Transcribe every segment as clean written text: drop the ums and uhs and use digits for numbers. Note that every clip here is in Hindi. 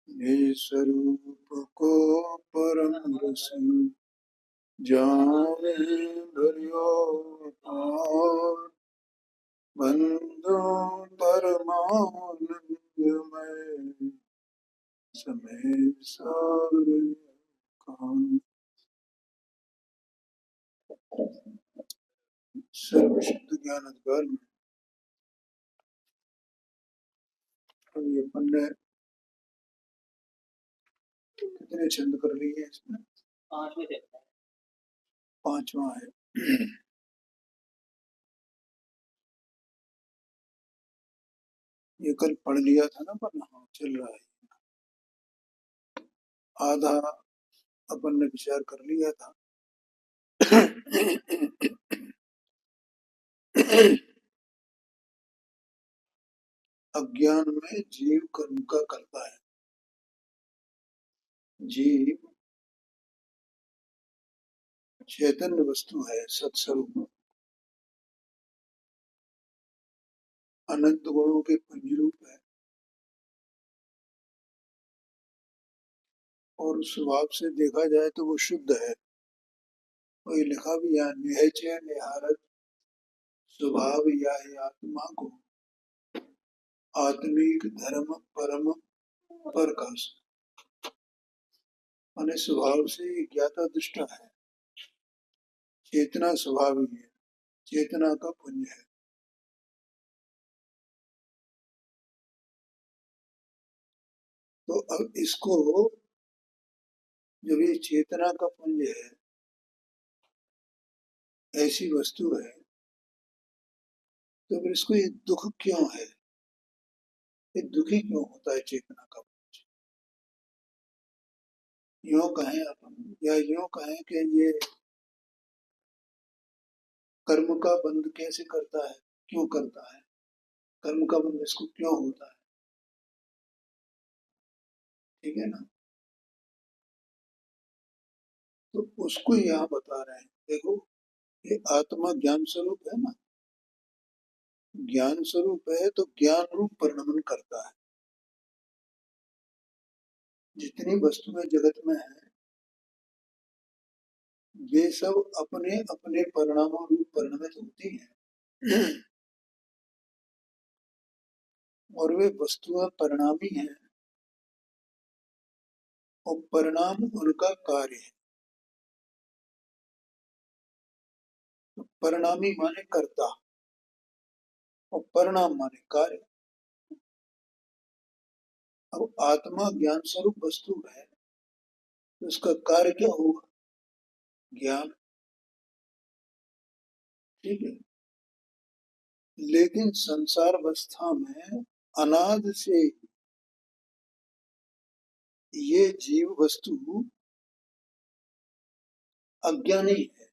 हे स्वरूप को परम रस जाने धरियो पार, बंधु परमानंदमय समय सागर कान। सर्व शुद्ध ज्ञान अधिकार में अब ये अपन ने कितने छंद कर लिए इसमें? पांचवा है। ये कल पढ़ लिया था ना, पर हाँ चल रहा है। आधा अपन ने विचार कर लिया था। अज्ञान में जीव कर्म का करता है। जीव चैतन्य वस्तु है, सत्स्वरूप, अनंत गुणों के पुंज रूप है और स्वभाव से देखा जाए तो वो शुद्ध है। वही लिखा भी है, निहचे निहारत स्वभाव या है आत्मा को, आत्मिक धर्म परम प्रकाश। माने स्वभाव से ज्ञाता दृष्टा है, चेतना स्वभाव ही है, चेतना का पुंज है। तो अब इसको, जब ये चेतना का पुंज है, ऐसी वस्तु है, तो फिर इसको ये दुख क्यों है? ये दुखी क्यों होता है चेतना का पुंज? यूं कहें अपन, या यूं कहें कि ये कर्म का बंध कैसे करता है, क्यों करता है, कर्म का बंध इसको क्यों होता है? ठीक है ना? तो उसको यहाँ बता रहे हैं। देखो, ये आत्मा ज्ञान स्वरूप है ना, ज्ञान स्वरूप है तो ज्ञान रूप परिणमन करता है। जितनी वस्तुएं जगत में है, वे सब अपने अपने परिणामों रूप परिणमित होती हैं। और वे वस्तुएं परिणामी हैं और परिणाम उनका कार्य है। तो परिणामी माने कर्ता और परिणाम माने कार्य। अब आत्मा ज्ञान स्वरूप वस्तु है तो उसका कार्य क्या होगा? ज्ञान। ठीक है, लेकिन संसार अवस्था में अनादि से ये जीव वस्तु अज्ञानी है।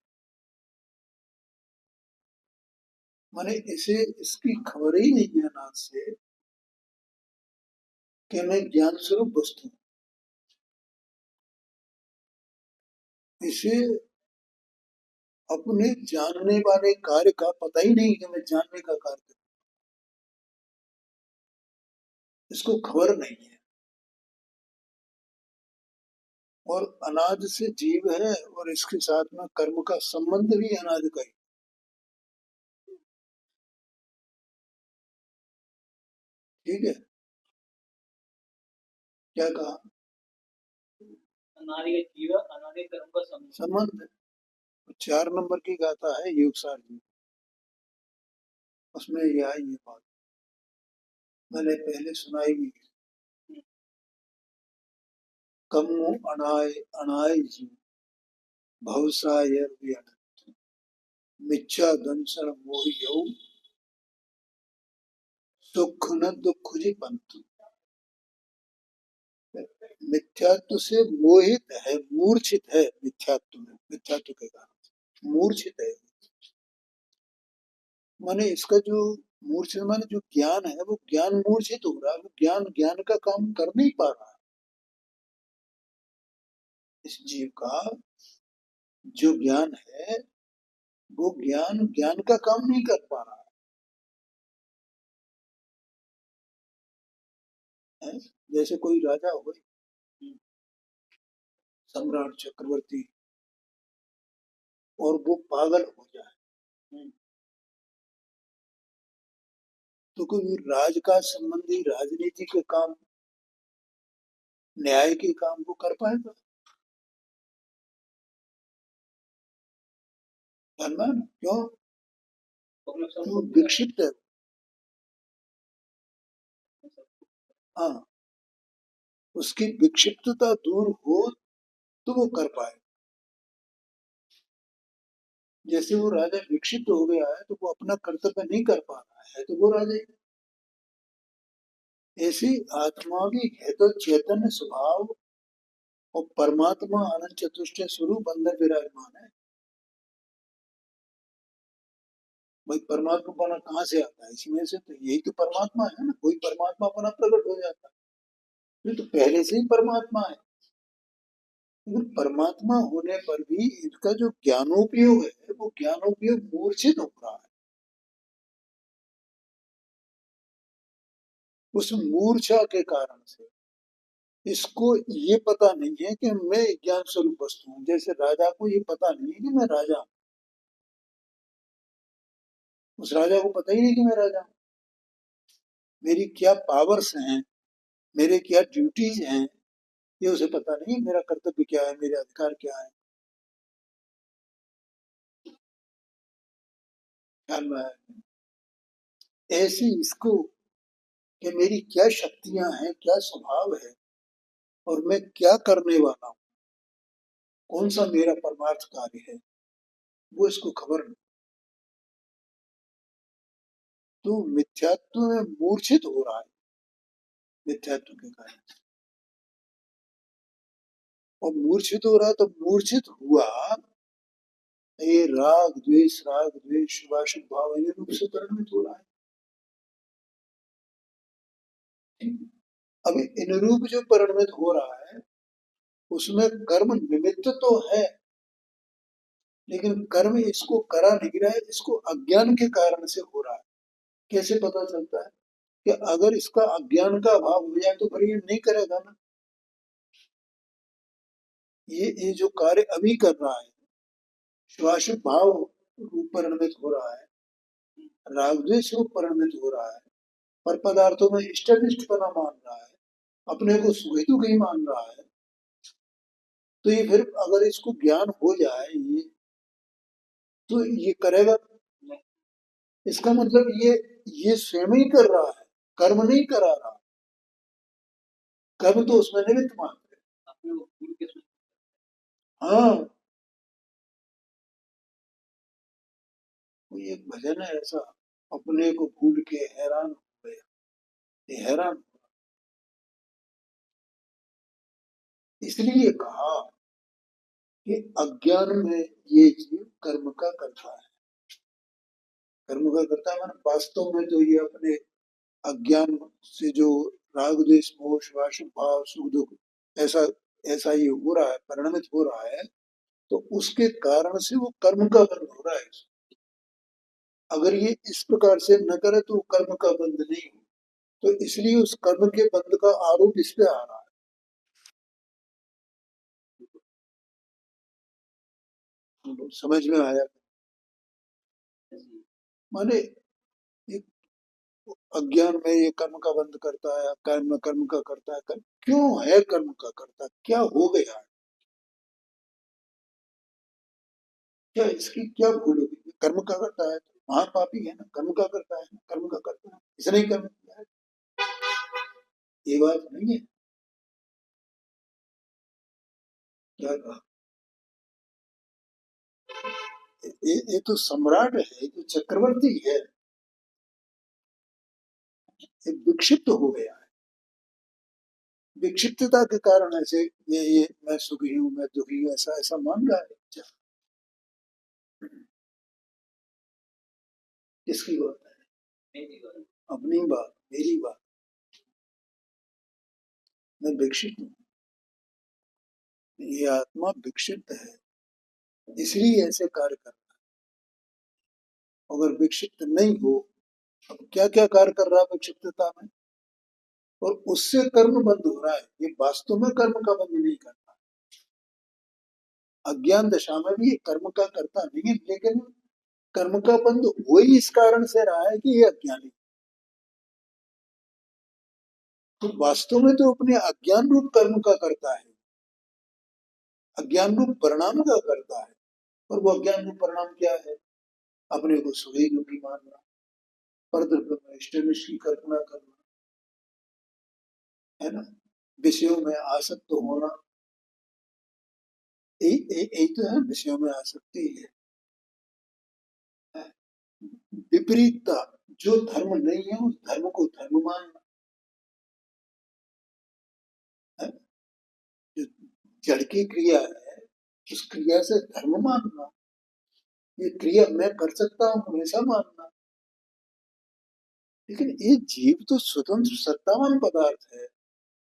माने इसे इसकी खबर ही नहीं है अनादि से कि मैं ज्ञान स्वरूप वस्तु हूं। इसे अपने जानने वाले कार्य का पता ही नहीं कि मैं जानने का कार्य करूं। इसको खबर नहीं है। और अनादि से जीव है और इसके साथ में कर्म का संबंध भी अनादि का ही। ठीक है, क्या कहा? अनादि का जीव, अनादि कर्म का संबंध। 4 नंबर की गाथा है योगसार जी, उसमें यह है ये बात मैंने पहले सुनाई भी। कमु अनाय अनाय जी भवसायर व्यनत मिच्छा दंसर मोहियो सुख न दुख जी पंतु। मिथ्यात्व से मोहित है, मूर्छित है। मिथ्यात्व में, मिथ्यात्व के कारण मूर्छित है। माने इसका जो मूर्छित माने जो ज्ञान है वो ज्ञान मूर्छित हो रहा है। वो ज्ञान ज्ञान का काम कर नहीं पा रहा है। इस जीव का जो ज्ञान है वो ज्ञान ज्ञान का काम नहीं कर पा रहा है। जैसे कोई राजा हो, सम्राट चक्रवर्ती, और वो पागल हो जाए, तो कोई राज का संबंधी राजनीति के काम, न्याय के काम को कर पाएगा? जानना है ना क्यों? वो विक्षिप्त है। हाँ, उसकी विक्षिप्तता दूर हो तो वो कर पाए। जैसे वो राजा विक्षिप्त हो गया है तो वो अपना कर्तव्य नहीं कर पा रहा है, तो वो राजा ही। ऐसी आत्मा भी है तो चैतन्य स्वभाव, और परमात्मा आनंद चतुष्टय स्वरूप अंदर विराजमान है। भाई परमात्मा बना कहाँ से आता है? इसमें से तो यही तो परमात्मा है ना, कोई परमात्मा अपना प्रकट हो जाता है, ये तो पहले से ही परमात्मा है। लेकिन परमात्मा होने पर भी इनका जो ज्ञानोपयोग है वो ज्ञानोपयोग मूर्छित हो रहा है। उस मूर्छा के कारण से इसको ये पता नहीं है कि मैं ज्ञान स्वरूप वस्तु हूँ। जैसे राजा को ये पता नहीं है कि मैं राजा हूँ, उस राजा को पता ही नहीं कि मैं राजा हूँ, मेरी क्या पावर्स हैं, मेरे क्या ड्यूटीज हैं, ये उसे पता नहीं। मेरा कर्तव्य क्या है, मेरे अधिकार क्या है, ख्याल में है। ऐसे इसको कि मेरी क्या शक्तियां हैं, क्या स्वभाव है, और मैं क्या करने वाला हूँ, कौन सा मेरा परमार्थ कार्य है, वो इसको खबर नहीं। तो मिथ्यात्व में मूर्छित हो रहा है, मिथ्यात्व के कारण। और मूर्छित हो रहा है तो मूर्छित हुआ, ये राग द्वेष शुभाशुभ भाव इन रूप से परिणमित हो रहा है। अब इन रूप जो परिणमित हो रहा है उसमें कर्म निमित्त तो है, लेकिन कर्म इसको करा नहीं रहा है, इसको अज्ञान के कारण से हो रहा है। कैसे पता चलता है? कि अगर इसका अज्ञान का अभाव हो जाए तो फिर ये नहीं करेगा ना। ये जो कार्य अभी कर रहा है, शुभाशुभ भाव रूप परिणमित हो रहा है, राग द्वेष रूप परिणमित हो रहा है, पर पदार्थों में इष्टनिष्ठ पना मान रहा है, अपने को सुख दुख ही मान रहा है, तो ये फिर अगर इसको ज्ञान हो जाए ये, तो ये करेगा। इसका मतलब ये स्वयं ही कर रहा है, कर्म नहीं करा रहा। कर्म तो उसमें निमित्त मात्र है। हाँ, कोई एक भजन है ऐसा, अपने को भूल के हैरान हो गया, ये हैरान। इसलिए कहा कि अज्ञान में ये जीव कर्म का करता है। कर्म का करता है माने वास्तव में तो ये अपने अज्ञान से जो राग द्वेष मोह शुभाशुभ भाव सुख दुख ऐसा ऐसा ये हो रहा है, परिणमित हो रहा है, तो उसके कारण से वो कर्म का बंध हो रहा है। अगर ये इस प्रकार से न करे तो कर्म का बंध नहीं हो, तो इसलिए उस कर्म के बंध का आरोप इस पे आ रहा है। समझ में आया? माने एक अज्ञान में ये कर्म का बंध करता है, कर्म कर्म का करता है, कर्म क्यों है, कर्म का करता है, क्या हो गया है, क्या इसकी क्या भूल हो गई? कर्म का करता है तो महापापी है ना, कर्म का करता है ना, कर्म का करता है, इसने ही कर्म किया है, ये बात नहीं है। क्या कहा? ये तो सम्राट है, ये तो चक्रवर्ती है, ये विक्षिप्त हो गया है। विक्षिप्तता के कारण ऐसे ये मैं सुखी हूँ, मैं दुखी हूँ, ऐसा ऐसा मान रहा है। अच्छा, किसकी बात है? अपनी बात, मेरी बात। मैं विक्षिप्त हूँ, ये आत्मा विक्षिप्त है, इसलिए ऐसे कार्य कर रहा है। अगर विक्षिप्त नहीं हो, अब क्या क्या कार्य कर रहा है विक्षिप्तता में? और उससे कर्म बंद हो रहा है, ये वास्तव में कर्म का बंद नहीं करता। अज्ञान दशा में भी ये कर्म का करता नहीं है, लेकिन कर्म का बंद हो ही इस कारण से रहा है कि ये अज्ञानी। तो वास्तव में तो अपने अज्ञान रूप कर्म का करता है, अज्ञान रूप परिणाम का करता है। और वो अज्ञान रूप परिणाम क्या है? अपने को सुखी दुखी मानना, परद्रव्य में इष्ट निष्ठ की कल्पना करना, है ना, विषयों में आसक्त होना, यही तो है, विषयों में आसक्ति है। विपरीतता, जो धर्म नहीं है उस धर्म को धर्म मानना है। जो जड़ की क्रिया है उस क्रिया से धर्म मानना, ये क्रिया मैं कर सकता हूँ हमेशा मानना। लेकिन ये जीव तो स्वतंत्र सत्तावान पदार्थ है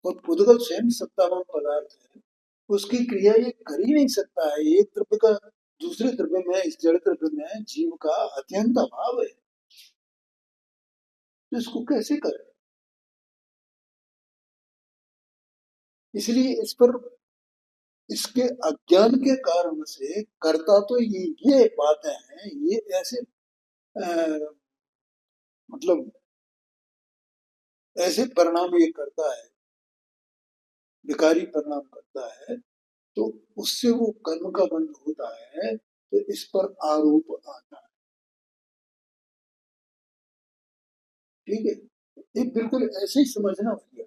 और पुद्गल स्वयं सत्तावान पदार्थ है, उसकी क्रिया ये कर ही नहीं सकता है। एक द्रव्य का दूसरे द्रव्य में, इस जड़ द्रव्य में जीव का अत्यंत अभाव है, तो इसको कैसे करे? इसलिए इस पर, इसके अज्ञान के कारण से करता तो ये बातें हैं, ये ऐसे मतलब ऐसे परिणाम ये करता है, विकारी परिणाम करता है, तो उससे वो कर्म का बंध होता है, तो इस पर आरोप आता है। ठीक है, ये बिल्कुल ऐसे ही समझना भैया,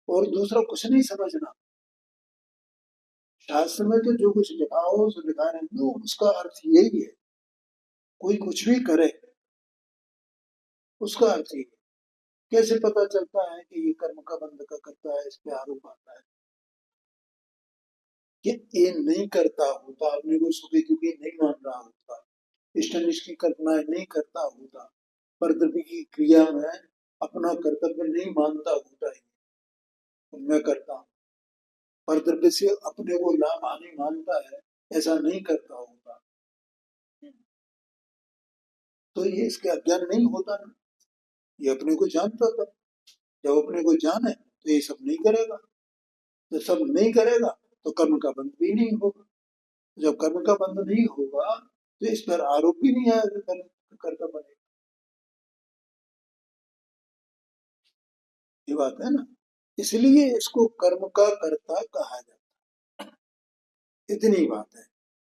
और दूसरा कुछ नहीं समझना। शास्त्र में तो जो कुछ लिखा हो सो लिखा रहने दो, उसका अर्थ यही है। कोई कुछ भी करे उसका अर्थ यही है। कैसे पता चलता है कि ये कर्म का बंध का करता है, इस पे आरोप आता है कि ये नहीं करता होता, अपने को सुखी दुखी नहीं मान रहा होता, इष्ट अनिष्ट की कल्पनाएं नहीं करता होता, परद्रव्य की क्रिया में अपना कर्तव्य नहीं मानता होता है, मैं करता हूँ, परद्रव्य से अपने को लाभ हानि मानता है, ऐसा नहीं करता होता, तो ये इसके अज्ञान नहीं होता ना। ये अपने को जानता था, जब अपने को जाने तो ये सब नहीं करेगा, तो सब नहीं करेगा तो कर्म का बंध भी नहीं होगा। जब कर्म का बंध नहीं होगा तो इस पर आरोप भी नहीं आएगा, कर्ता बनेगा। ये बात है ना, इसलिए इसको कर्म का कर्ता कहा जाता है। इतनी बात है।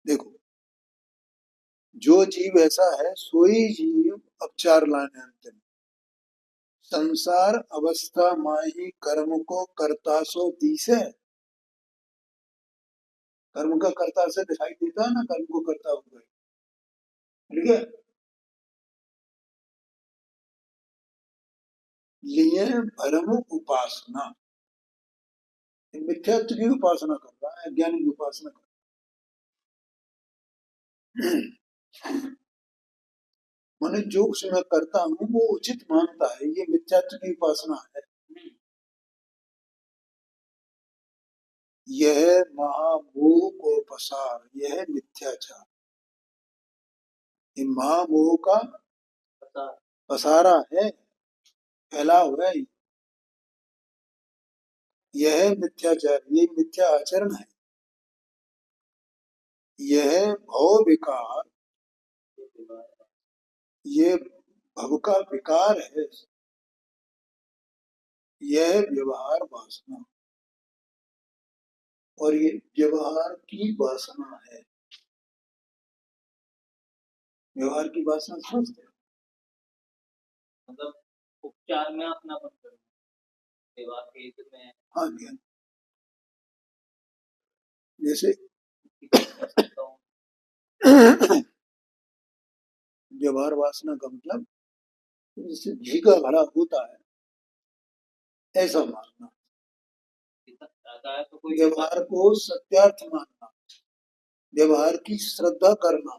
देखो, जो जीव ऐसा है सोई जीव अब चार लाने अंतिम, संसार अवस्था माही कर्म को कर्ता सो दिसे। कर्म का कर्ता से दिखाई देता है ना, कर्म को कर्ता हुआ, ठीक है। लिए भरम उपासना, मिथ्यात्व की उपासना कर रहा है, ज्ञान की उपासना कर रहा है। मैंने जो उसमें करता हूँ वो उचित मानता है, ये मिथ्यात्व की उपासना है। यह महामोह को पसार, यह मिथ्याचार, ये महामोह का पसारा है, फैला हुआ है। यह मिथ्याचार, ये मिथ्या आचरण है। यह भव विकार, ये भव का विकार है। यह व्यवहार वासना, और ये व्यवहार की वासना है। व्यवहार की वासना समझते हैं, मतलब उपचार में अपना सेवा के में, हाँ जी, हाँ। जैसे व्यवहार वासना का मतलब जैसे घी का घड़ा होता है ऐसा मानना, व्यवहार को सत्यार्थ मानना, व्यवहार की श्रद्धा करना।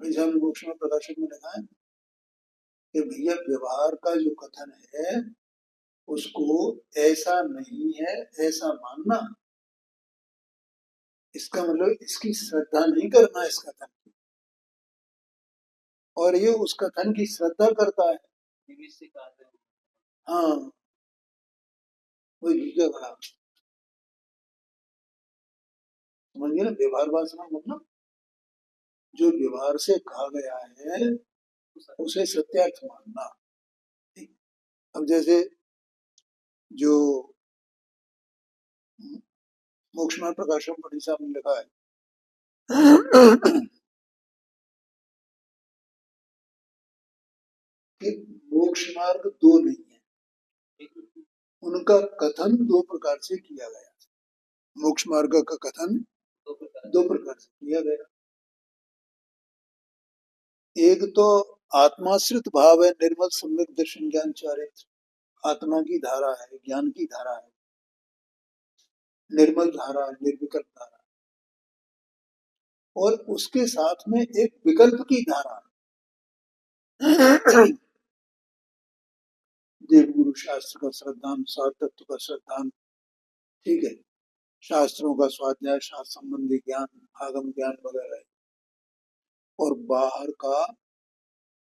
जैसे हम मोक्ष में प्रकाशक में लिखा है कि भैया व्यवहार का जो कथन है उसको ऐसा नहीं है ऐसा मानना, इसका मतलब इसकी श्रद्धा नहीं करना इस कथन की, और ये उस कथन की श्रद्धा करता है। हाँ, वही घी का घड़ा। समझ गए ना, व्यवहार वासना मतलब जो व्यवहार से कहा गया है उसे सत्यार्थ मानना। ठीक। अब जैसे जो मोक्ष मार्ग प्रकाशम पंडित साहब ने लिखा है कि मोक्ष मार्ग दो नहीं है, उनका कथन दो प्रकार से किया गया। मोक्ष मार्ग का कथन दो प्रकार से किया गया। एक तो आत्माश्रित भाव है, निर्मल सम्यक दर्शन ज्ञान चारित्र, आत्मा की धारा है, ज्ञान की धारा है, निर्मल धारा है, निर्विकल्प धारा, और उसके साथ में एक विकल्प की धारा है। देव गुरु शास्त्र का श्रद्धान, सात तत्व का श्रद्धान, ठीक है, शास्त्रों का स्वाध्याय, शास्त्र संबंधी ज्ञान, आगम ज्ञान वगैरह, और बाहर का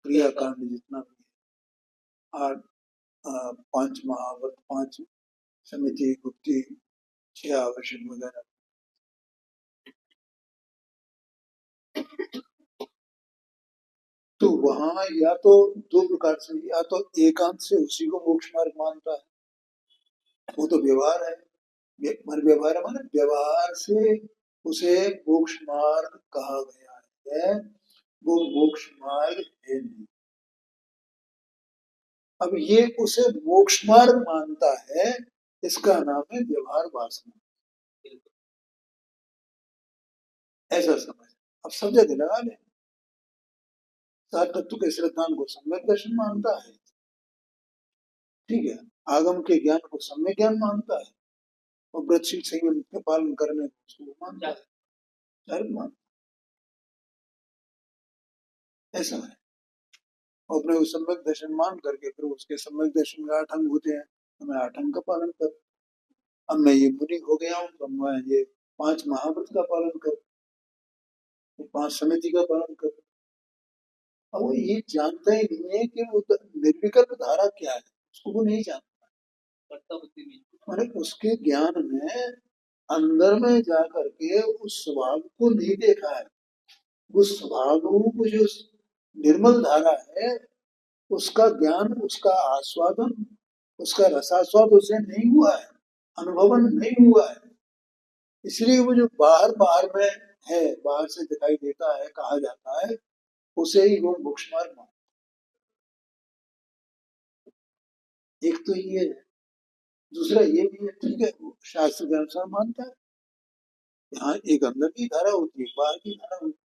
क्रियाकांड जितना भी है, आठ पांच महाव्रत, पांच समिति, गुप्ती, छह आवश्यक वगैरह। तो वहां या तो दो प्रकार से, या तो एकांत से उसी को मोक्ष मार्ग मानता है, वो तो व्यवहार है, व्यवहार है माने व्यवहार से उसे मोक्ष मार्ग कहा गया है, वो मोक्ष मार्ग है नहीं। अब ये उसे मोक्ष मार्ग मानता है, इसका नाम है व्यवहार वासना, ऐसा समझ। अब समझे थे, लगा ले। सात तत्व के श्रद्धान को सम्यक दर्शन मानता है, ठीक है, आगम के ज्ञान को सम्यक ज्ञान मानता है, और व्रतशील संयम का पालन करने को उसको मानता है, चारित्र मानता है, ऐसा है। और अपने उस सम्यक दर्शन मान करके फिर उसके सम्यक दर्शन के 8 अंग होते हैं, तो मैं 8 अंग का पालन कर। अब मैं ये मुनि हो गया हूँ, तो मैं ये 5 महाव्रत का पालन कर, 5 समिति का पालन कर। अब वो ये जानता ही नहीं है कि वो निर्विकल्प धारा क्या है, उसको वो नहीं जानता। माने उसके ज्ञान में अंदर में जा करके उस स्वभाव को नहीं देखा है, उस स्वभाव को जो निर्मल धारा है उसका ज्ञान, उसका आस्वादन, उसका रसास्वाद उसे नहीं हुआ है, अनुभवन नहीं हुआ है। इसलिए वो जो बाहर बाहर में है, बाहर से दिखाई देता है, कहा जाता है, उसे ही वो मोक्ष मार्ग मानता है। एक तो ये है, दूसरा ये भी है, ठीक है, शास्त्र के अनुसार मानता है, यहाँ एक अंदर की धारा होती है, बाहर की धारा होती है,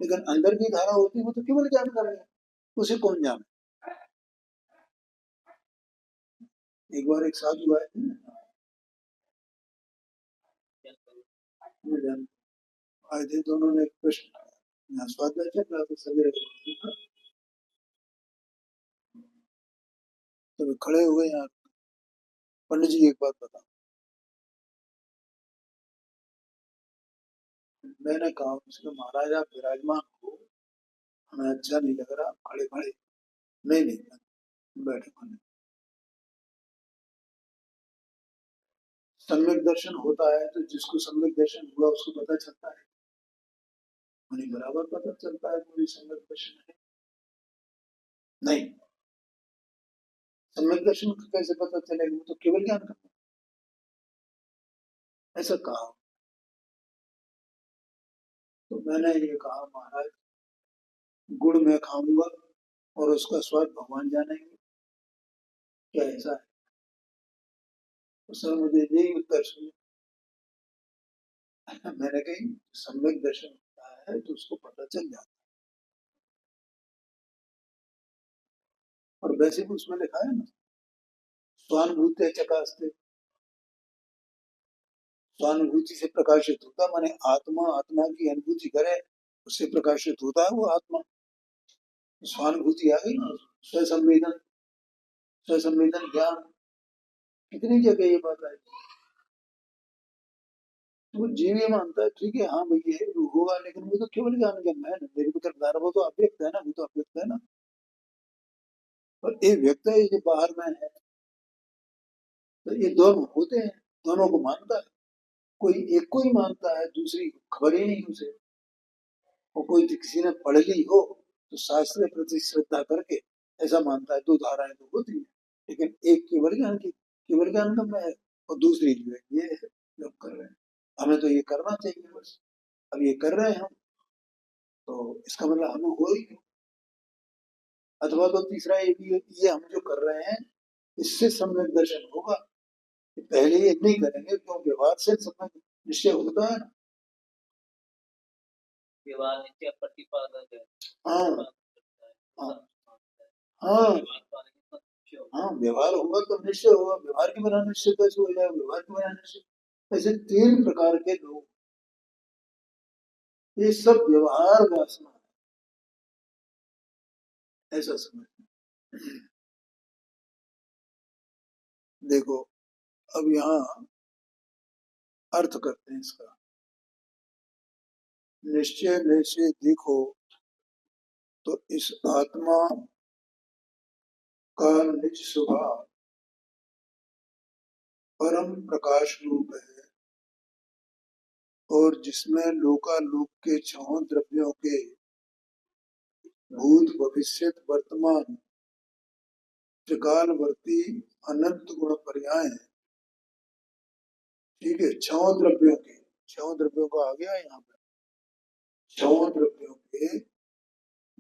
लेकिन अंदर की धारा होती है वो तो केवल ज्ञान कर रहे हैं, उसे कौन जाने। एक बार एक साधु आए थे, आए थे तो उन्होंने एक प्रश्न, यहाँ स्वाध्याय चल रहा था सवेरे, तो खड़े हुए यहाँ, पंडित जी एक बात बता। मैंने कहा उसके, महाराज आप विराजमान हो, हमें अच्छा नहीं लग रहा खड़े खड़े। नहीं नहीं, बैठे बने। सम्यक दर्शन होता है तो जिसको सम्यक दर्शन हुआ उसको पता चलता है, उन्हें बराबर पता चलता है कोई सम्यक दर्शन है। नहीं, सम्यक दर्शन का कैसे पता चलेगा, वो तो केवल ज्ञान का, ऐसा कहा। तो मैंने ये कहा, महाराज गुड़ मैं खाऊंगा और उसका स्वाद भगवान जानेंगे, क्या ऐसा है? तो सर मुझे यही उत्तर सुने। मैंने कही सम्यक दर्शन होता है तो उसको पता चल जाता है, और वैसे भी उसमें लिखा है ना, स्वानुभूति चकास्ते, स्वानुभूति से प्रकाशित होता, माने आत्मा आत्मा की अनुभूति करे उससे प्रकाशित होता है वो आत्मा। स्वानुभूति आ गई ना, स्वसंवेदन, स्वसंवेदन ज्ञान, कितनी जगह ये बात आई। तो वो जीव ये मानता है, ठीक है, हाँ भाई ये होगा, लेकिन वो तो केवल ज्ञान का है ना, मेरे को तो वो तो अव्यक्त है ना, वो तो अव्यक्त है ना। और एक व्यक्ति है जो बाहर में है, तो ये दोनों होते हैं, दोनों को मानता है। कोई एक को ही मानता है, दूसरी खबर ही नहीं उसे। और कोई किसी ने पढ़ ली हो तो शास्त्र के प्रति श्रद्धा करके ऐसा मानता है। दो धाराएं तो होती है, लेकिन एक केवल ज्ञान की केवल ज्ञान में है, और दूसरी जो है ये है जो हम कर रहे हैं। हमें तो ये करना चाहिए बस। अब ये कर रहे हैं हम, तो इसका मतलब हमें हो ही। अथवा तो तीसरा ये भी है कि ये हम जो कर रहे हैं इससे सम्यक दर्शन होगा। कि पहले ये नहीं करेंगे, क्यों? व्यवहार से सम्यक निश्चय होता है ना। व्यवहार नित्य प्रतिपादक है। हाँ हाँ हाँ, व्यवहार होगा तो निश्चय होगा। व्यवहार के बिना निश्चय कैसे हो जाएगा? व्यवहार के बिना निश्चय। ऐसे तीन प्रकार के लोग, ये सब व्यवहार वासना है, ऐसा समझ। देखो, अब यहाँ अर्थ करते हैं इसका। निश्चय में से देखो तो इस आत्मा का निज स्वभाव परम प्रकाश रूप है, और जिसमें लोकालोक के छहों द्रव्यों के भूत भविष्य वर्तमान त्रिकालवर्ती अनंत गुण पर्याय है। ठीक है, छहों द्रव्यों के, छहों द्रव्यों का आ गया यहाँ पे। छहों द्रव्यों के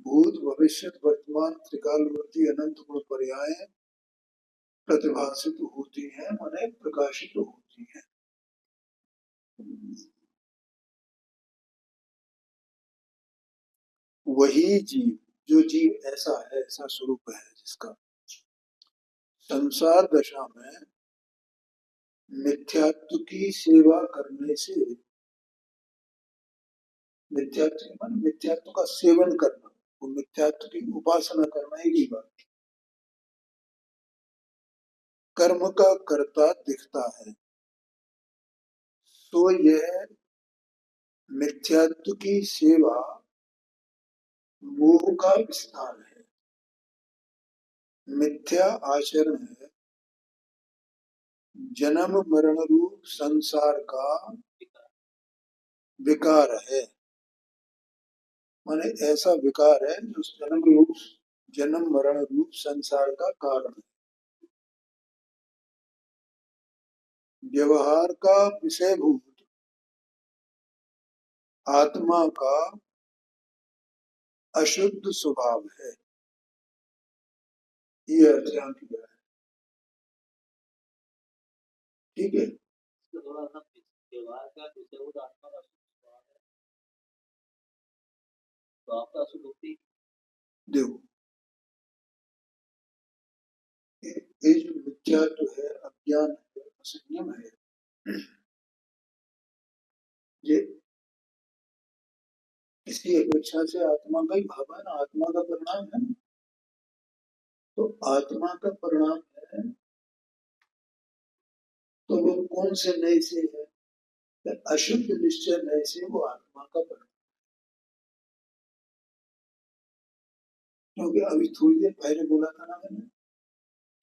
भूत भविष्य वर्तमान त्रिकालवर्ती अनंत गुण पर्याय प्रतिभासित होती है, माने प्रकाशित होती है। वही जीव, जो जीव ऐसा है, ऐसा स्वरूप है जिसका संसार दशा में मिथ्यात्व की सेवा करने से, मिथ्यात्व मान मिथ्यात्व का सेवन करना, वो मिथ्यात्व की उपासना करना एक ही बात। कर्म का कर्ता दिखता है, तो यह मिथ्यात्व की सेवा मोह का विस्तार है। मिथ्या आचरण है, जन्म मरण रूप संसार का विकार है। माने ऐसा विकार है जो जन्म मरण रूप संसार का कारण है। व्यवहार का विषयभूत आत्मा का अशुद्ध स्वभाव है। ये अर्थ यहाँ किया है। ठीक है, व्यवहार का विषयभूत आत्मा का स्वभाव है, तो आपका सुबुद्धि देखो ये जो मिथ्यात्व है, अज्ञान है, असंयम है, ये इसकी अपेक्षा से आत्मा का ही भाव है ना, आत्मा का परिणाम है ना। तो आत्मा का परिणाम है, तो वो कौन से नए से है? तो अशुद्ध निश्चय नए से वो आत्मा का परिणाम। क्योंकि अभी थोड़ी देर पहले बोला था ना मैंने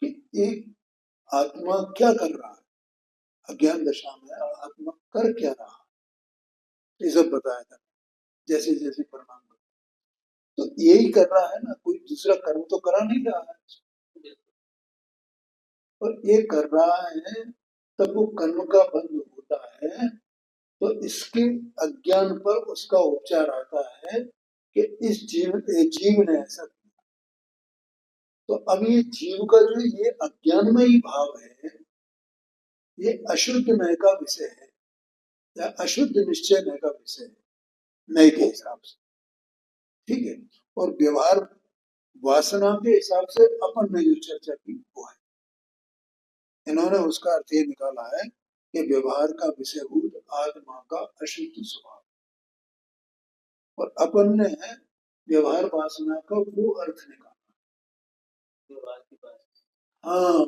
कि एक आत्मा क्या कर रहा है अज्ञान दशा में, आत्मा कर क्या रहा है, ये सब बताया था। जैसे जैसे परिणाम, तो यही कर रहा है ना, कोई दूसरा कर्म तो करा नहीं रहा है। और ये कर रहा है, तब वो कर्म का बंध होता है, तो इसके अज्ञान पर उसका उपचार आता है कि इस जीव ने ऐसा किया। तो अब ये जीव का जो ये अज्ञानमयी भाव है, ये अशुद्ध नय का विषय है, या अशुद्ध निश्चय नय का विषय है, नय के हिसाब से। ठीक है, और व्यवहार वासना के हिसाब से अपन ने जो चर्चा की वो है। इन्होंने उसका अर्थ ये निकाला है कि व्यवहार का विषयभूत आत्मा का अशुद्ध स्वभाव, और अपन ने व्यवहार वासना का वो अर्थ निकाला। हाँ,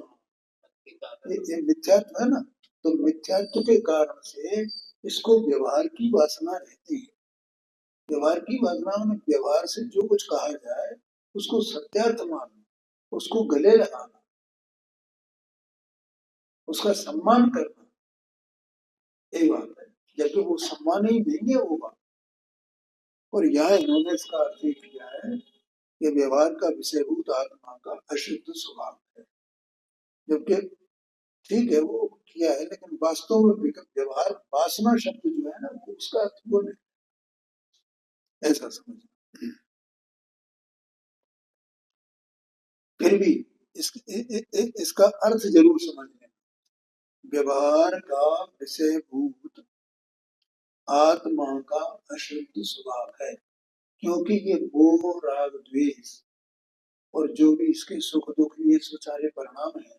ये मिथ्यात्व है ना, तो मिथ्यात्व के कारण से इसको व्यवहार की वासना रहती है। व्यवहार की वासना में व्यवहार से जो कुछ कहा जाए उसको सत्यार्थ मानना, उसको गले लगाना, उसका सम्मान करना, एक बात है, जबकि वो सम्मान ही नहीं है वो बात। और यहाँ इन्होंने इसका अर्थ ही किया है कि व्यवहार का विषयभूत आत्मा का अशुद्ध स्वभाव है। जबकि ठीक है वो किया है, लेकिन वास्तव में व्यवहार वासना शब्द जो है ना, उसका अर्थ वो नहीं, ऐसा समझना। फिर भी इसका अर्थ जरूर समझने, व्यवहार का विषयभूत आत्मा का अशुद्ध स्वभाव है, क्योंकि ये मोह राग द्वेष और जो भी इसके सुख दुख ये स्वचार्य परिणाम है,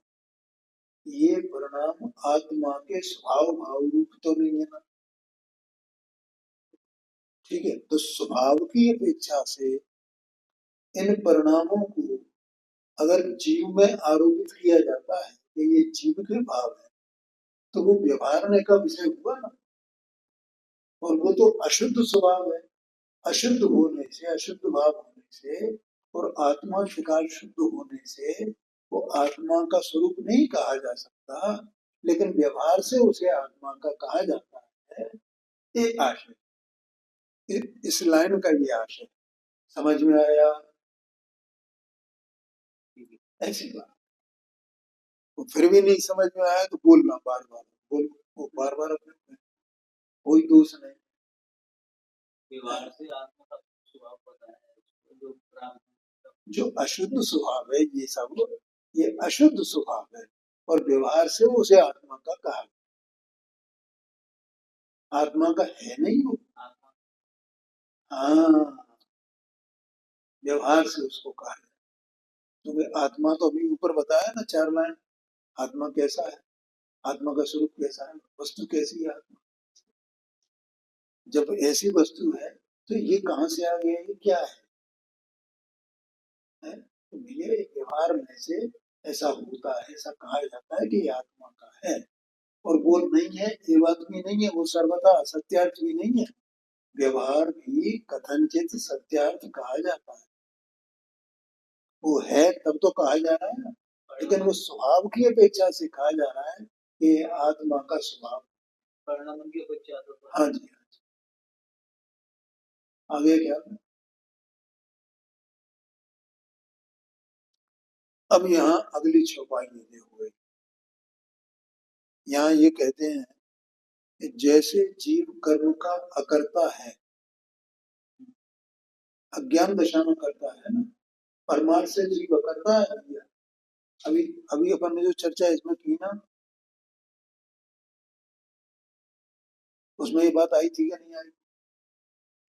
ये परिणाम आत्मा के स्वभाव भाव रूप तो नहीं है ना। ठीक है, तो स्वभाव की अपेक्षा से इन परिणामों को अगर जीव में आरोपित किया जाता है कि ये जीव के भाव है, तो वो व्यवहार का विषय हुआ ना, और वो तो अशुद्ध स्वभाव है। अशुद्ध होने से, अशुद्ध भाव होने से और आत्मा विकार शुद्ध होने से वो आत्मा का स्वरूप नहीं कहा जा सकता, लेकिन व्यवहार से उसे आत्मा का कहा जाता है। ये आशय, इस लाइन का ये आशय समझ में आया? ऐसी बात। वो फिर भी नहीं समझ में आया तो बोलना बार बार, बोल, वो बार बार अपने कोई दोष नहीं। व्यवहार से आत्मा का स्वभाव पता है, जो अशुद्ध स्वभाव है ये सब, ये अशुद्ध स्वभाव है, और व्यवहार से उसे आत्मा का कहा, आत्मा का है नहीं वो। हाँ, व्यवहार से उसको कहा है। तो आत्मा तो अभी ऊपर बताया ना 4 लाइन, आत्मा कैसा है, आत्मा का स्वरूप कैसा है, वस्तु कैसी है आत्मा। जब ऐसी वस्तु है तो ये कहाँ से आ गया, ये क्या है? तो ये व्यवहार में से ऐसा होता है, ऐसा कहा जाता है कि ये आत्मा का है, और वो नहीं है ये बात भी नहीं है, वो सर्वथा सत्यार्थ भी नहीं है। व्यवहार भी कथनचित सत्यार्थ कहा जाता है, वो है तब तो कहा जा रहा है ना, लेकिन वो स्वभाव की अपेक्षा से कहा जा रहा है कि आत्मा का स्वभाव परिणाम की अपेक्षा। हाँ जी, हाँ जी। आगे क्या, अब यहाँ अगली चौपाई में देखो, यहाँ ये कहते हैं कि जैसे जीव कर्म का अकर्ता है, अज्ञान दशा में करता है ना, परमार्थ से जीव अकर्ता है भैया। अभी अभी अपन ने जो चर्चा इसमें की ना, उसमें ये बात आई थी या नहीं आई,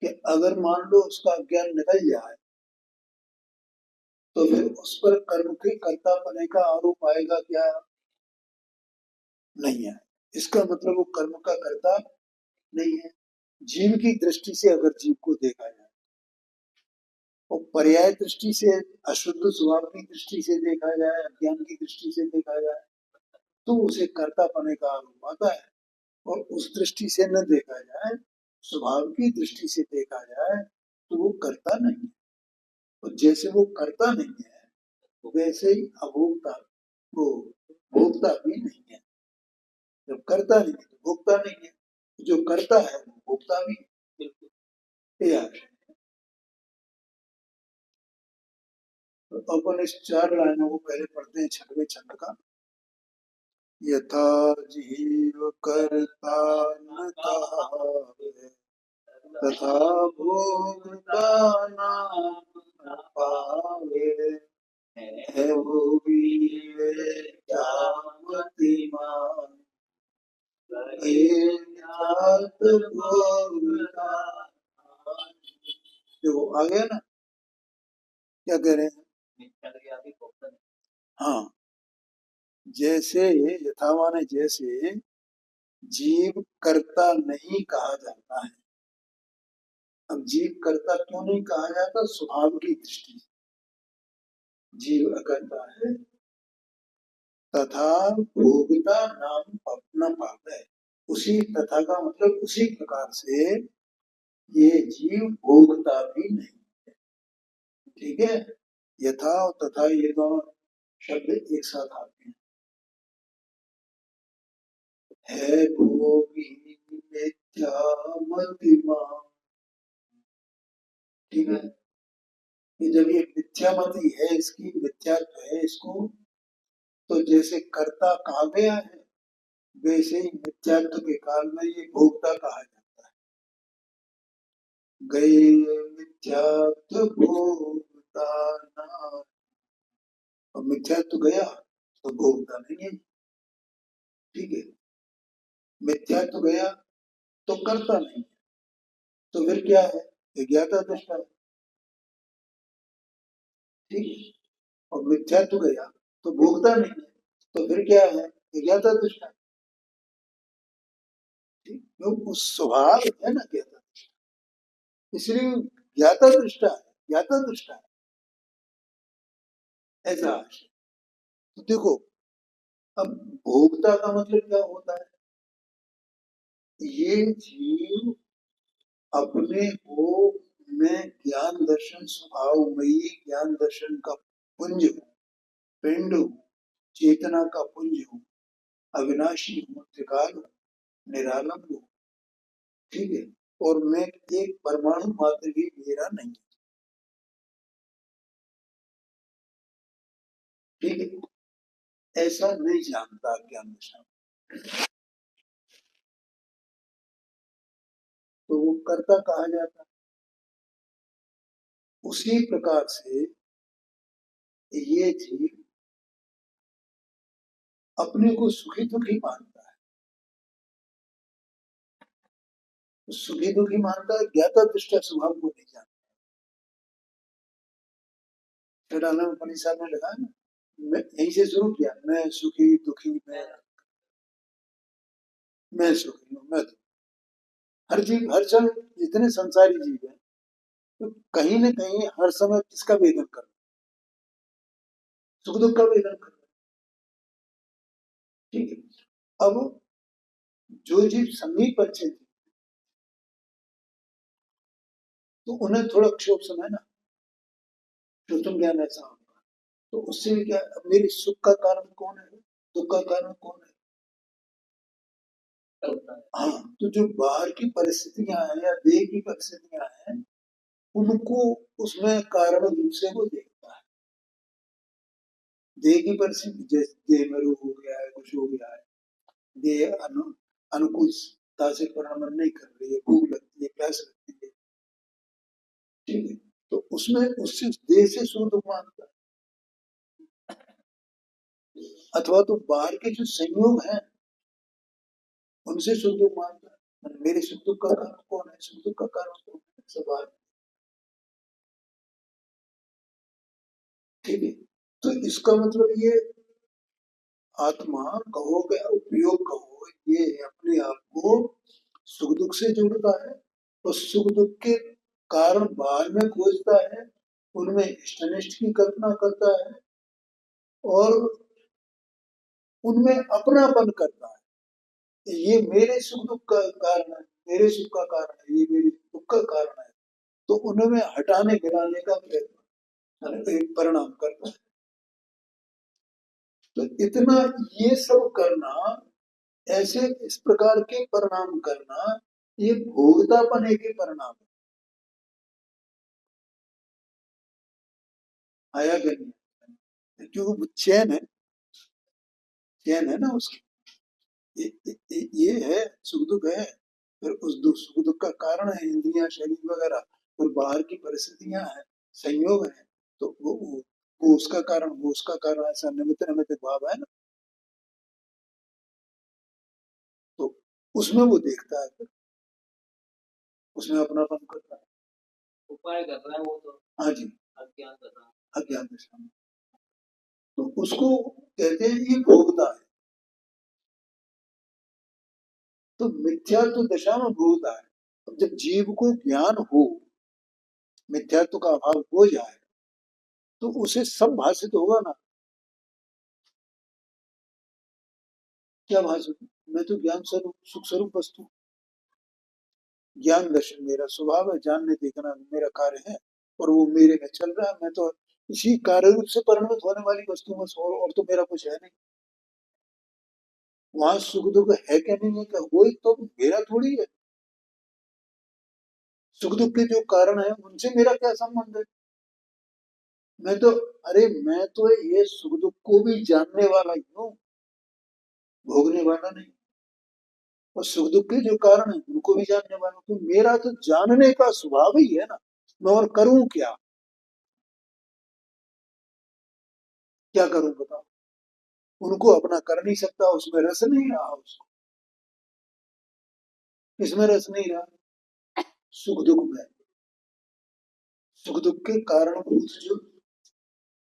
कि अगर मान लो उसका अज्ञान निकल जाए तो फिर उस पर कर्म के कर्ता पने का आरोप आएगा क्या? नहीं है। इसका मतलब वो कर्म का कर्ता नहीं है। जीव की दृष्टि से अगर जीव को देखा जाए, और पर्याय दृष्टि से, अशुद्ध स्वभाव की दृष्टि से देखा जाए, अज्ञान की दृष्टि से देखा जाए, तो उसे कर्ता पने का आरोप आता है। और उस दृष्टि से न देखा जाए, स्वभाव की दृष्टि से देखा जाए, तो वो कर्ता नहीं है। और जैसे वो कर्ता नहीं है, वैसे ही अभोक्ता, वो भोक्ता भी नहीं है। जब कर्ता नहीं है तो भोक्ता नहीं है, जो कर्ता है वो भोक्ता भी है। तो अपन इस 4 लाइनों को पहले पढ़ते हैं 6वें छंद का। यथा जीव कर्ता न कहावे, तथा भोक्ता न पावे, है वो भी क्या मतिमान, देखो आ गया ना, क्या कह रहे हैं? हाँ, जैसे यथा माने जैसे जीव कर्ता नहीं कहा जाता है। अब जीव कर्ता क्यों नहीं कहा जाता? स्वभाव की दृष्टि से जीव अकर्ता है, तथा भोगता नाम न पावे, उसी तथा का मतलब उसी प्रकार से ये जीव भोगता भी नहीं है। ठीक है, यथा और तथा ये दोनों शब्द एक साथ आते हैं। है भोगी मिथ्या मतिमा, ठीक है। ये जब ये मिथ्यामति है, इसकी मिथ्यात्व है इसको, तो जैसे कर्ता कहा गया है वैसे ही मिथ्यात्व के काल में ये भोक्ता कहा जाता है। गए मिथ्यात्व भोक्ता ना, और मिथ्यात्व गया तो भोक्ता नहीं है, ठीक है। मिथ्यात्व गया तो कर्ता नहीं है, तो फिर क्या है, ज्ञाता दृष्टा है, ठीक है। और मिथ्यात्व गया तो भोक्ता नहीं है, तो फिर क्या है, ज्ञाता दृष्टा है, ठीक। वो स्वभाव है ना ज्ञाता, इसलिए ज्ञाता दृष्टा है, ज्ञाता दृष्टा है, ऐसा है। तो देखो, अब भोक्ता का मतलब क्या होता है, ये जीव अपने को मैं ज्ञान दर्शन स्वभावमयी ज्ञान दर्शन का पुंज हूँ, पिंड हूँ, चेतना का पुंज हूँ, अविनाशी हूँ, त्रिकाल हूँ, निरालंब हूँ, ठीक है। और मैं एक परमाणु मात्र भी मेरा नहीं, ठीक है। ऐसा नहीं जानता ज्ञान दशा, तो वो कर्ता कहा जाता है। उसी प्रकार से ये जीव अपने को सुखी दुखी मानता है, सुखी दुखी मानता है, ज्ञाता दृष्टा स्वभाव को नहीं जानता। परिषद में लगा ना, मैं यहीं से शुरू किया, मैं सुखी दुखी, मैं सुखी हूँ, मैं हर जीव, हर क्षण जितने संसारी जीव हैं, तो कहीं न कहीं हर समय किसका वेदन कर, सुख दुख का वेदन कर, ठीक है। अब जो जीव संगीत अच्छे थे, तो उन्हें थोड़ा क्षोभ समय ना, जो तुम ज्ञान ऐसा होगा, तो उससे भी क्या, अब मेरे सुख का कारण कौन है, दुख का कारण कौन है, हाँ। तो जो बाहर की परिस्थितियां हैं या देह की परिस्थितियां हैं, उनको उसमें कारण रूप से वो देखता है। देह की परिस्थिति, जैसे देह में रोग हो गया है, कुछ हो गया है, देह अनुकूलता से परिणाम नहीं कर रही है, भूख लगती है, प्यास लगती है, ठीक है। तो उसमें उससे देह से सुख दुख मानता है, अथवा तो बाहर के जो संयोग हैं उनसे सुख दुख मानता है। मेरे सुख दुख का कारण कौन है, सुख दुख का कारण कौन है, सवाल, ठीक है। तो इसका मतलब ये आत्मा कहो या उपयोग कहो, ये अपने आप को सुख दुख से जोड़ता है, और सुख दुख के कारण बाहर में खोजता है, उनमें इष्टनिष्ठ की कल्पना करता है, और उनमें अपनापन करता है। ये मेरे सुख दुख का कारण है, मेरे सुख का कारण है, ये मेरे दुख का कारण है, तो उनमें हटाने गिराने का प्रयत्न, एक परिणाम करता है। तो इतना ये सब करना, ऐसे इस प्रकार के परिणाम करना, ये भोगतापन के परिणाम है, आया करनी, क्योंकि वो चैन है, चैन है ना उसकी, ये है, सुख दुख है, फिर उस सुख दुख का कारण है इंद्रियां, शरीर वगैरह, फिर बाहर की परिस्थितियां हैं, संयोग है, तो वो उसका कारण, वो उसका कारण, ऐसा निमित्त निमित्त भाव है ना, तो उसमें वो देखता है, फिर उसमें अपनापन करता है, उपाय कर रहा है वो तो, हाँ जी, अज्ञान कर रहा है, अज्ञान दशा में, तो उसको कहते हैं ये भोगता है। तो मिथ्यात्व दशा में भोगता है। अब जब जीव को ज्ञान हो, मिथ्यात्व का अभाव हो जाए, तो उसे सब भाषित होगा ना, क्या भाषित, मैं तो ज्ञान स्वरूप, सुख स्वरूप वस्तु, ज्ञान दर्शन मेरा स्वभाव है, जानने देखना मेरा कार्य है, और वो मेरे में चल रहा है, मैं तो इसी कार्य रूप से परिणमित होने वाली वस्तु में और तो मेरा कुछ है नहीं। वहां सुख दुख है क्या नहीं है क्या, वही तो मेरा थोड़ी है। सुख दुख के जो कारण है उनसे मेरा क्या संबंध है। मैं तो, अरे मैं तो ये सुख दुख को भी जानने वाला ही हूँ, भोगने वाला नहीं। और सुख दुख के जो कारण है उनको भी जानने वाला हूँ। तो मेरा तो जानने का स्वभाव ही है ना, मैं और करूं क्या, क्या करूं बताओ। उनको अपना कर नहीं सकता, उसमें रस नहीं रहा, उसको इसमें रस नहीं रहा। सुख दुख में, सुख दुख के कारणभूत जो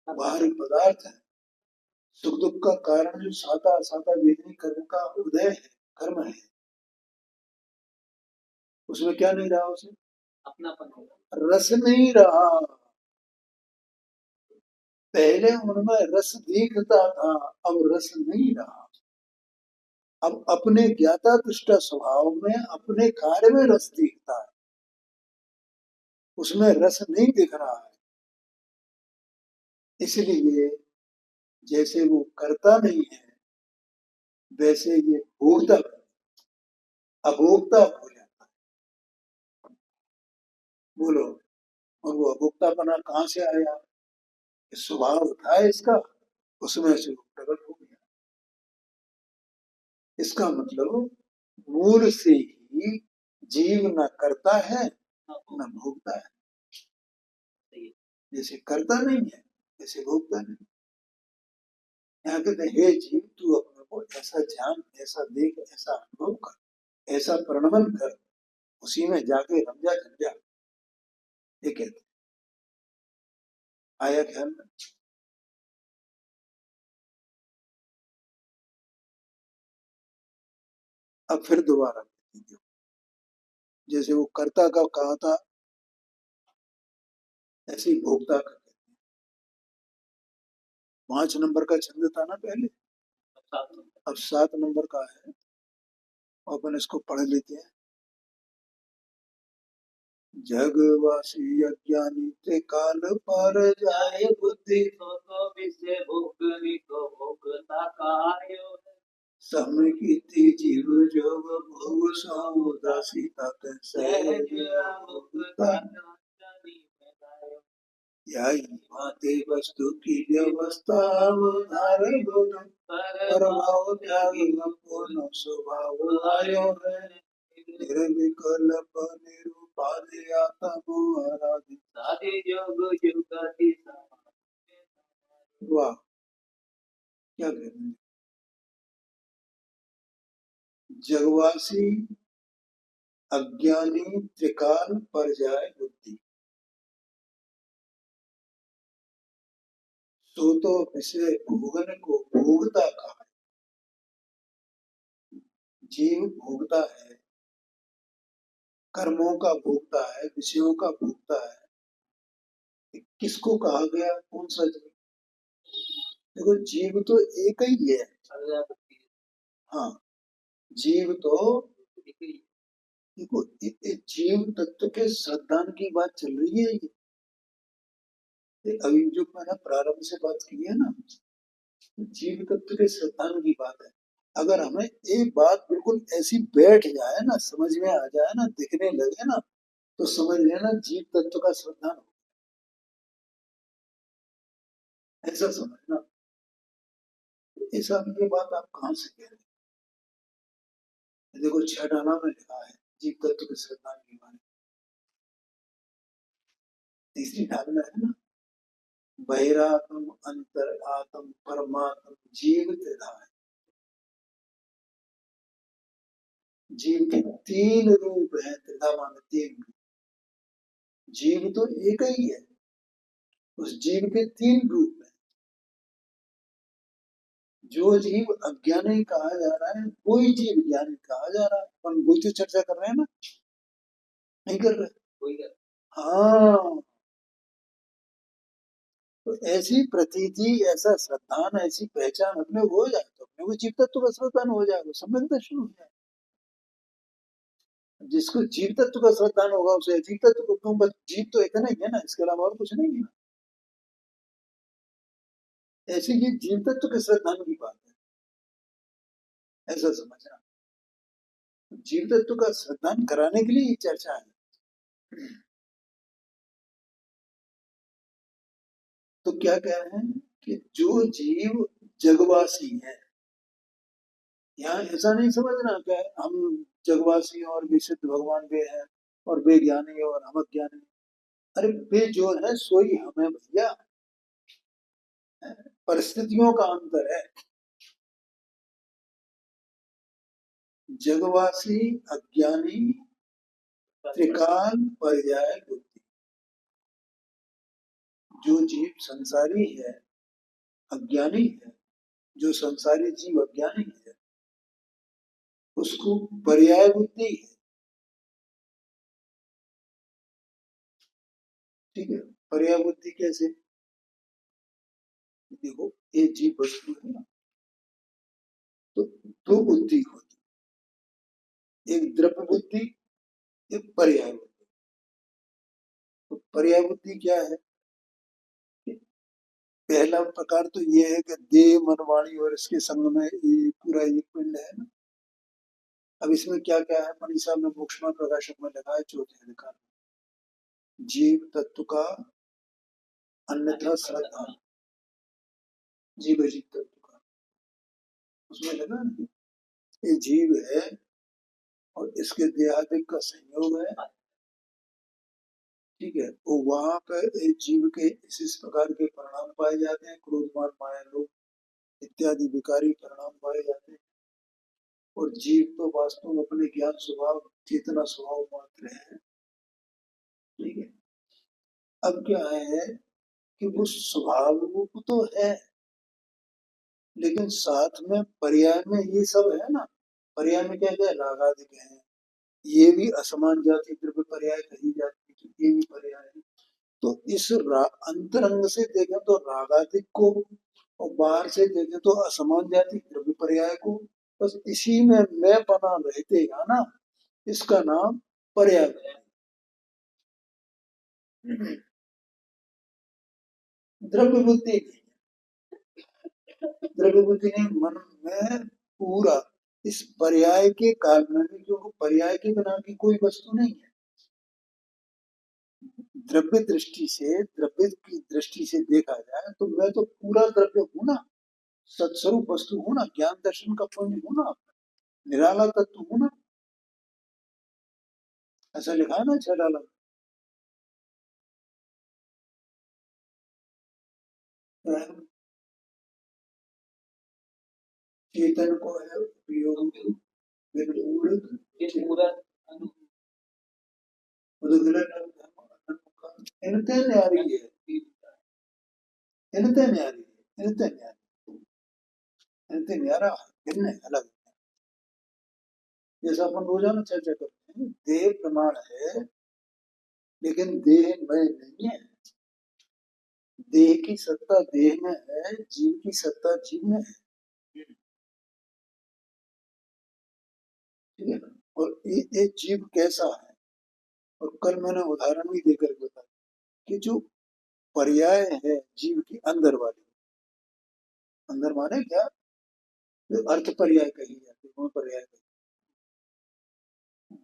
बाहरी पदार्थ है, सुख दुख का कारण जो साता असाता वेदनी कर्म का उदय है, कर्म है, उसमें क्या नहीं रहा, उसे अपनापन रस नहीं रहा। पहले उनमें रस दिखता था, अब रस नहीं रहा। अब अपने ज्ञाता दृष्टा स्वभाव में अपने कार्य में रस दिखता है, उसमें रस नहीं दिख रहा है। इसलिए जैसे वो करता नहीं है, वैसे ये भोगता, अभोक्ता हो जाता है। बोलो, और वो अभोक्तापना कहाँ से आया, स्वभाव था इसका, उसमें से वो प्रकट हो गया। इसका मतलब मूल से ही जीव न करता है न भोगता है। जैसे करता नहीं है वैसे भोगता नहीं। यहाँ कहते हैं, हे जीव तू अपने को ऐसा ध्यान, ऐसा देख, ऐसा अनुभव कर, ऐसा प्रणमन कर, उसी में जाके रम जा, जम जा। ये कहते हैं। आया ख्याल में। अब फिर दोबारा, जैसे वो कर्ता का कहा था, ऐसे ही भोक्ता का। 5 नंबर का छंद था ना पहले, अब 7 नंबर का है, अपन इसको पढ़ लेते हैं। जगवासी अज्ञानी त्रिकाल पर जाए बुद्धि, तो विषय भोगनी को भोगता कार्यो समकीर्ति जीव जोग भोग सौदासी तक सहज मुक्ता। यही माते वस्तु की व्यवस्था अवतार गुण, प्रभाव त्याग पूर्ण स्वभाव आयो है। निर्विकल्प निरुपाधि आत्म आराधि। साधि योग युगादि वाह, क्या कहते हैं। जगवासी अज्ञानी त्रिकाल पर जाए बुद्धि, सो तो विषय भोगन को भोगता कहा। जीव भोगता है, कर्मों का भोगता है, विषयों का भोगता है। किसको कहा गया, कौन सा जीव। देखो जीव तो एक ही है। हाँ, जीव तो देखो, जीव तत्व के श्रद्धान की बात चल रही है। ये अभी जो मैंने प्रारंभ से बात की है ना, जीव तत्व के श्रद्धान की बात है। अगर हमें एक बात बिल्कुल ऐसी बैठ जाए ना, समझ में आ जाए ना, दिखने लगे ना, तो समझ लेना जीव तत्व का श्रद्धान हो, ऐसा समझना। ऐसा ये बात आप कहाँ से कह रहे हैं। देखो 6 डाला में लिखा है जीव तत्व के श्रद्धान के बारे में। तीसरी ढाल में है ना, बहिरात्म अंतर आत्म परमात्म जीव त्रिधा है। जीव के 3 रूप है, त्रिधा माने 3 रूप। जीव तो एक ही है, उस जीव के 3 रूप है। जो जीव अज्ञानी कहा जा रहा है वही जीव ज्ञानी कहा जा रहा है। अपन वही तो चर्चा कर रहे हैं ना, नहीं कर रहे। हाँ, तो ऐसी प्रतीति, ऐसा श्रद्धान, ऐसी पहचान अपने हो जाए तो अपने को जीव तत्व का श्रद्धान हो जाएगा, सम्यक दर्शन हो जाएगा। जिसको जीव तत्व का श्रद्धान होगा उसे जीव तत्व को, क्यों, बस जीव तो इतना ही है ना, इसके अलावा और कुछ नहीं है। ऐसे ये जीव तत्व के श्रद्धान की बात है, ऐसा समझना। जीव तत्व का श्रद्धान कराने के लिए ये चर्चा है। तो क्या कह रहे हैं कि जो जीव जगवासी है, यहाँ ऐसा नहीं समझना कि हम जगवासी और विशुद्ध भगवान वे हैं और वे ज्ञानी और हम अज्ञानी। अरे वे जो है सोई हमें भैया, परिस्थितियों का अंतर है। जगवासी, अज्ञानी, त्रिकाल पर्याय बुद्धि। जो जीव संसारी है, अज्ञानी है, जो संसारी जीव अज्ञानी है, उसको पर्याय बुद्धि है। ठीक है, पर्याय बुद्धि कैसे? देखो ये जीव वस्तु है ना, तो दो बुद्धि होती, एक द्रव्य बुद्धि, एक पर्याय बुद्धि। तो पर्याय बुद्धि क्या है? पहला प्रकार तो ये है कि देह, मन, वाणी और इसके संग में ये पूरा एक पिंड है ना। अब इसमें क्या क्या है? मनीषा में मोक्षमा प्रकाशक में लगा है चौथे अधिकार, जीव तत्व का अन्यथा श्रद्धा, जीव अजीव तत्व का, उसमें लगा ना ये जीव है और इसके देहादिक का संयोग है। ठीक है, तो वहां पर जीव के इस प्रकार के परिणाम पाए जाते हैं, क्रोध, मान, माया, लोभ इत्यादि विकारी परिणाम पाए जाते हैं। और जीव तो वास्तव में अपने ज्ञान स्वभाव, चेतना स्वभाव मात्र है। ठीक है, अब क्या है कि वो स्वभाव रूप तो है, लेकिन साथ में पर्याय में ये सब है ना। पर्याय में क्या क्या रागादिक है, ये भी असमान जाति द्रव्य पर्याय कही जाती है, ये भी पर्याय है। तो इस अंतरंग से देखें तो रागादिक को, और बाहर से देखें तो असमान जाति द्रव्य पर्याय को, बस इसी में मैं पना रहते हैं ना, इसका नाम पर्याय है। द्रव्य बुद्धि, द्रव्य बुद्धि ने मन में पूरा इस पर्याय के कारण में, क्योंकि पर्याय के बिना की कोई वस्तु नहीं है। द्रव्य दृष्टि से, द्रव्य की दृष्टि से देखा जाए तो मैं तो पूरा द्रव्य हूं ना, सत्स्वरूप वस्तु हूं ना, ज्ञान दर्शन का पुंज हूं ना, निराला तत्व हूं ना। ऐसा लिखा है ना छठाला। चेतन को है उपयोग इनते न्यारी है, इनते न्यारी है, इनते न्यारी, इनते न्यारा भिन्न अलग। जैसा अपन रोजाना चर्चा करते हैं, देह प्रमाण है लेकिन देह में नहीं है। देह की सत्ता देह में है, जीव की सत्ता जीव में है। ठीक है ना? और ये जीव कैसा है, और कल मैंने उदाहरण भी देकर बताया कि जो पर्याय है जीव की अंदर वाली, अंदर माने क्या, जो अर्थ पर्याय कही जाती है, वो पर्याय कही,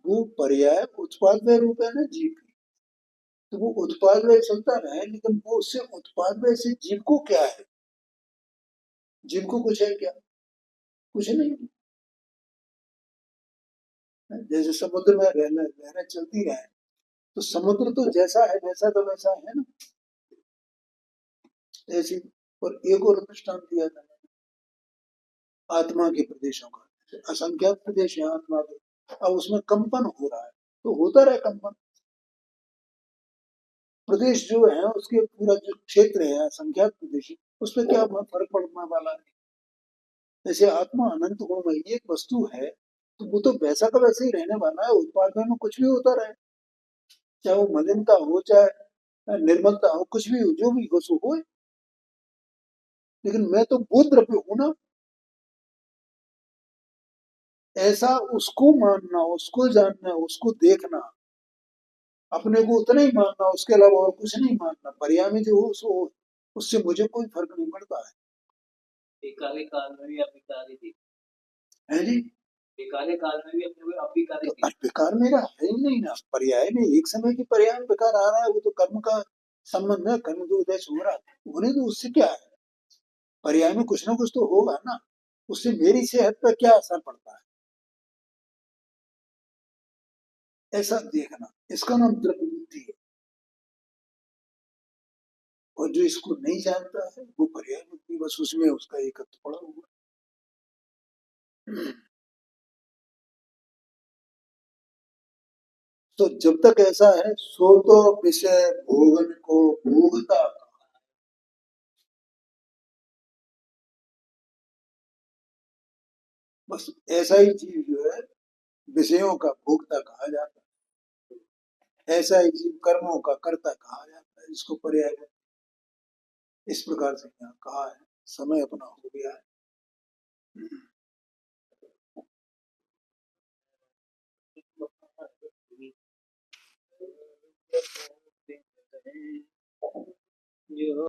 वो पर्याय उत्पाद रूप है ना जीव की। तो वो उत्पाद व्यय चलता रहे, लेकिन वो उससे उत्पाद व्यय से जीव को क्या है? जीव को कुछ है क्या? कुछ नहीं। जैसे समुद्र में लहरें चलती रहे, तो समुद्र तो जैसा है वैसा का वैसा है ना, ऐसी। और एक और दृष्टांत दिया था आत्मा के प्रदेशों का, असंख्यात प्रदेश है आत्मा के, अब उसमें कंपन हो रहा है, तो होता रहे कंपन। प्रदेश जो है उसके पूरा जो क्षेत्र है असंख्यात प्रदेश, उस पर क्या फर्क पड़ने वाला है? जैसे आत्मा अनंत गुणमयी एक वस्तु है, तो वो तो वैसा का वैसे ही रहने वाला है, उत्पाद में कुछ भी होता रहे, चाहे वो मलिनता हो चाहे निर्मलता हो, कुछ भी हो, जो भी हो सो हो। लेकिन मैं तो वो द्रव्य हूं ना, ऐसा उसको मानना, उसको जानना, उसको देखना, अपने को उतना ही मानना, उसके अलावा और कुछ नहीं मानना, पर्याय में जो हो सो हो, उससे मुझे कोई फर्क नहीं पड़ता है। बेकाले काल में भी अभिकारी थी, है जी। बेकाले काल में भी अपने को अभिकारी थी। बेकार मेरा है ही नहीं ना, पर्याय में एक समय की पर्याय में बेकार आ रहा है, वो तो कर्म का संबंध है, कर्म जो उदय हो रहा है होने तो उससे क्या है, पर्याय में कुछ ना कुछ तो होगा ना, उससे मेरी सेहत पर क्या असर पड़ता है, ऐसा देखना, इसका नाम द्रव्य बुद्धि है। और जो इसको नहीं जानता है वो पर्याय बुद्धि, बस उसमें उसका एकत्व पड़ा हुआ। तो जब तक ऐसा है सो तो विषय भोगन को भोगता, बस ऐसा ही जीव जो है विषयों का भोक्ता कहा जाता है, ऐसा ही जीव कर्मों का कर्ता कहा जाता है, इसको पर्याय इस प्रकार से यहाँ कहा है। समय अपना हो गया है।